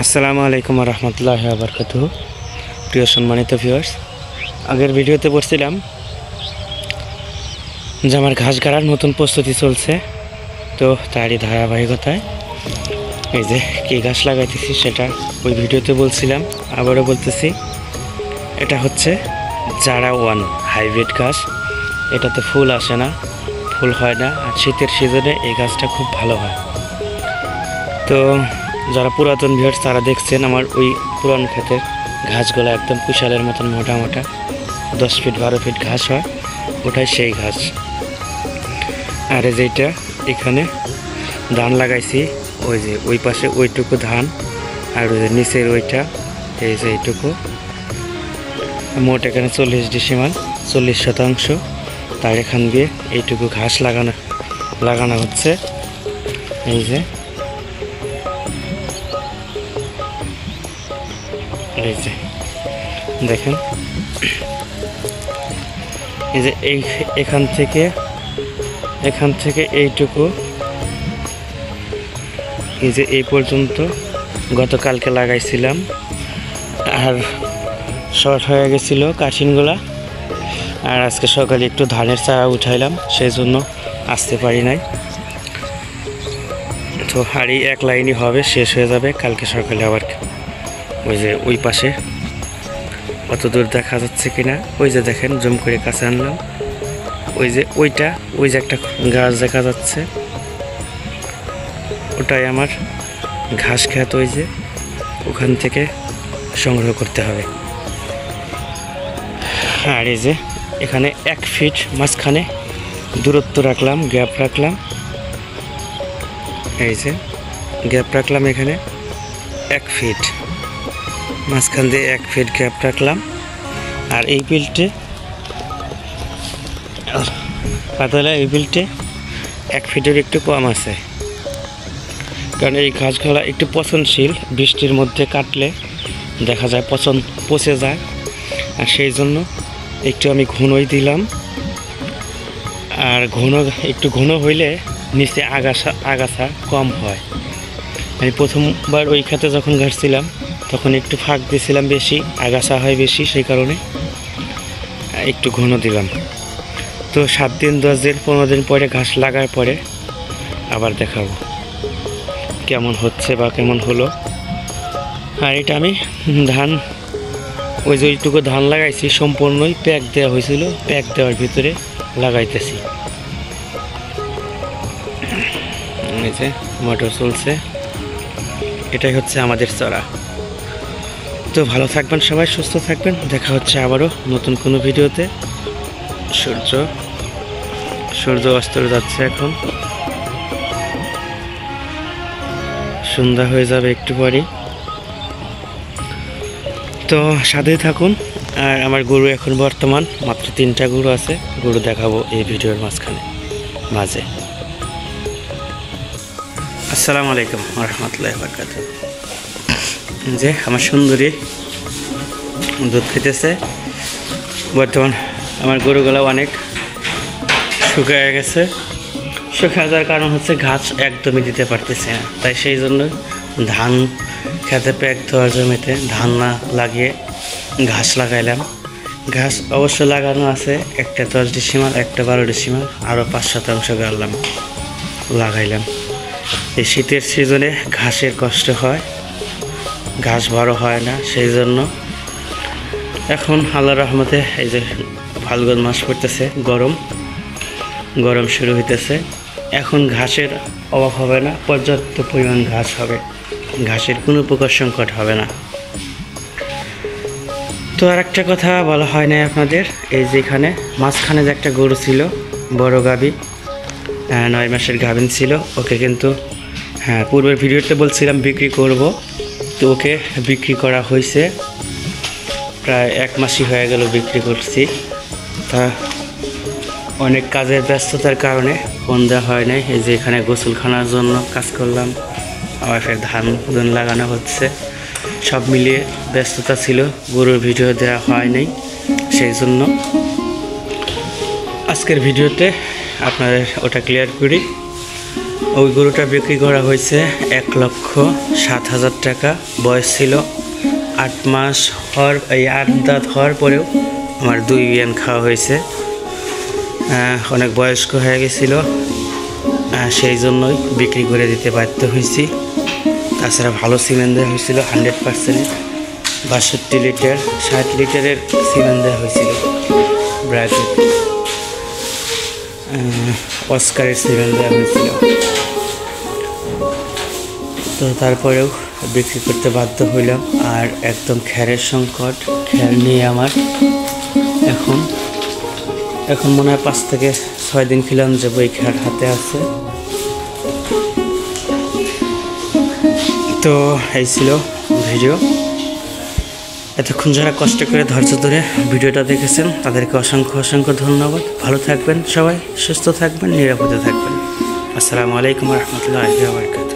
আসসালামু আলাইকুম রহমতুল্লাহি ওয়া বারাকাতুহু। প্রিয় সম্মানিত ভিউয়ার্স, আগের ভিডিওতে বলছিলাম যে আমার ঘাস গাড়ার নতুন প্রস্তুতি চলছে, তো তারই ধারাবাহিকতায় এই যে কী ঘাস লাগাইতেছি সেটা ওই ভিডিওতে বলছিলাম, আবারও বলতেছি। এটা হচ্ছে জারা ওয়ান হাইব্রিড ঘাস। এটাতে ফুল আসে না, ফুল হয় না, আর শীতের সিজনে এই গাছটা খুব ভালো হয়। তো যারা পুরাতন ভিউয়ার্স তারা দেখছেন আমার ওই পুরান ক্ষেতের ঘাসগুলো একদম কুশালের মতন মোটা মোটা 10 ফিট 12 ফিট ঘাস হয়, ওটাই সেই ঘাস। আর যেটা এখানে ধান লাগাইছি, ওই যে ওই পাশে ওইটুকু ধান, আর ওই যে নিচের ওইটা এই যে এইটুকু, মোট এখানে 40 ডিসিমাল 40 শতাংশ। তার এখান দিয়ে এইটুকু ঘাস লাগানো হচ্ছে। এই যে এই যে দেখেন, এই যে এখান থেকে এইটুকু, এই যে এই পর্যন্ত গতকালকে লাগাইছিলাম, আর শর্ট হয়ে গেছিলো কাঠিনগুলা। আর আজকে সকালে একটু ধানের চারা উঠাইলাম, সেই জন্য আসতে পারি নাই। তো আর এই এক লাইনই হবে, শেষ হয়ে যাবে কালকে সকালে। আবার ওই যে ওই পাশে কত দূর দেখা যাচ্ছে কিনা, ওই যে দেখেন জুম করে কাছে আনলাম, ওই যে ওই যে একটা গাছ দেখা যাচ্ছে, ওটাই আমার ঘাস খেত। ওই যে ওখান থেকে সংগ্রহ করতে হবে। আর এই যে এখানে 1 ফিট মাঝখানে দূরত্ব রাখলাম, গ্যাপ রাখলাম। এই যে গ্যাপ রাখলাম এখানে 1 ফিট, মাঝখান দিয়ে 1 ফিট গ্যাপ রাখলাম। আর এই বিলটে পাতলা, এই বিলটে 1 ফিটের একটু কম আছে, কারণ এই ঘাসগুলো একটু পচনশীল, বৃষ্টির মধ্যে কাটলে দেখা যায় পচে যায়। আর সেই জন্য একটু আমি ঘনই দিলাম। আর একটু ঘন হইলে নিচে আগাছা কম হয়। আমি প্রথমবার ওই খাতে যখন ঘাটছিলাম তখন একটু ফাঁক দিয়েছিলাম, বেশি আগাছা হয় বেশি, সেই কারণে একটু ঘন দিলাম। তো 7 দিন 10 দিন 15 দিন পরে ঘাস লাগার পরে আবার দেখাবো কেমন হচ্ছে বা কেমন হলো। আর এটা আমি ধান, ওই যে ওইটুকু ধান লাগাইছি সম্পূর্ণই প্যাক দেওয়া হয়েছিল, প্যাক দেওয়ার ভিতরে লাগাইতেছি। এই যে মোটর চলছে, এটাই হচ্ছে আমাদের চড়া। তো ভালো থাকবেন সবাই, সুস্থ থাকবেন, দেখা হচ্ছে আবারও নতুন কোনো ভিডিওতে। সূর্য অস্ত যাচ্ছে, এখন সন্ধ্যা হয়ে যাবে একটু পরেই। তো সাথেই থাকুন। আর আমার গরু এখন বর্তমান মাত্র 3টা গরু আছে, গরু দেখাবো এই ভিডিওর মাঝে। আসসালামু আলাইকুম রহমতুল্লাহি ওয়া বারাকাতুহু। যে আমার সুন্দরী দুধ খেতেছে। বর্তমান আমার গরুগুলো অনেক শুকিয়ে গেছে। শুকিয়ে যাওয়ার কারণ হচ্ছে ঘাস একদমই দিতে পারতেছে না, তাই সেই জন্য ধান খেতে প্যাক দেওয়ার জমিতে ধান না লাগিয়ে ঘাস লাগাইলাম। ঘাস অবশ্য লাগানো আছে, একটা 10 ডিসিমাল, একটা 12 ডিসিমাল, আরও 5 শতাংশ লাগাইলাম। এই শীতের সিজনে ঘাসের কষ্ট হয়, ঘাস বড় হয় না, সেই জন্য এখন আল্লাহর রহমতে এই যে ফাল্গুন মাস পড়তেছে, গরম শুরু হইতেছে। এখন ঘাসের অভাব হবে না, পর্যাপ্ত পরিমাণ ঘাস হবে, ঘাসের কোনো প্রকার সংকট হবে না। তো আর একটা কথা বলা হয় না আপনাদের, এই যে এখানে মাঝখানে যে একটা গরু ছিল, বড় গাভী, 9 মাসের গাভিন ছিল, ওকে কিন্তু পূর্বের ভিডিওতে বলছিলাম বিক্রি করব। তো ওকে বিক্রি করা হয়েছে, প্রায় 1 মাসই হয়ে গেল বিক্রি করছি। তা অনেক কাজের ব্যস্ততার কারণে ফোন দেওয়া হয় নাই। এই যে এখানে গোসলখানার জন্য কাজ করলাম, আবার ফের ধান লাগানো হচ্ছে, সব মিলিয়ে ব্যস্ততা ছিল, গরুর ভিডিও দেওয়া হয় নাই। সেই জন্য আজকের ভিডিওতে আপনাদের ওটা ক্লিয়ার করি। ওই গরুটা বিক্রি করা হয়েছে 1,07,000 টাকা। বয়স ছিল 8 মাস হওয়ার, এই 8 দাঁত হওয়ার পরেও আমার 2 বিয়ান খাওয়া হয়েছে। অনেক বয়স্ক হয়ে গেছিল, সেই জন্যই বিক্রি করে দিতে বাধ্য হয়েছি। তাছাড়া ভালো সিমেন্ট দেওয়া হয়েছিল 100%, 62 লিটার 60 লিটারের সিমেন্ট দেওয়া হয়েছিল। ব্র্যাকেট অস্কারের সিমেন্ট দেওয়া হয়েছিল। তো তারপরেও বিক্রি করতে বাধ্য হইলাম। আর একদম খ্যারের সংকট, খ্যার নিয়ে আমার এখন মনে হয় 5 থেকে 6 দিন খিলাম যে বই খ্যার হাতে আছে। তো এই ছিল ভিডিও। এতক্ষণ যারা কষ্ট করে ধৈর্য ধরে ভিডিওটা দেখেছেন তাদেরকে অসংখ্য ধন্যবাদ। ভালো থাকবেন সবাই, সুস্থ থাকবেন, নিরাপদে থাকবেন। আসসালামু আলাইকুম রহমতুল্লাহি ওয়া বারাকাতুহু।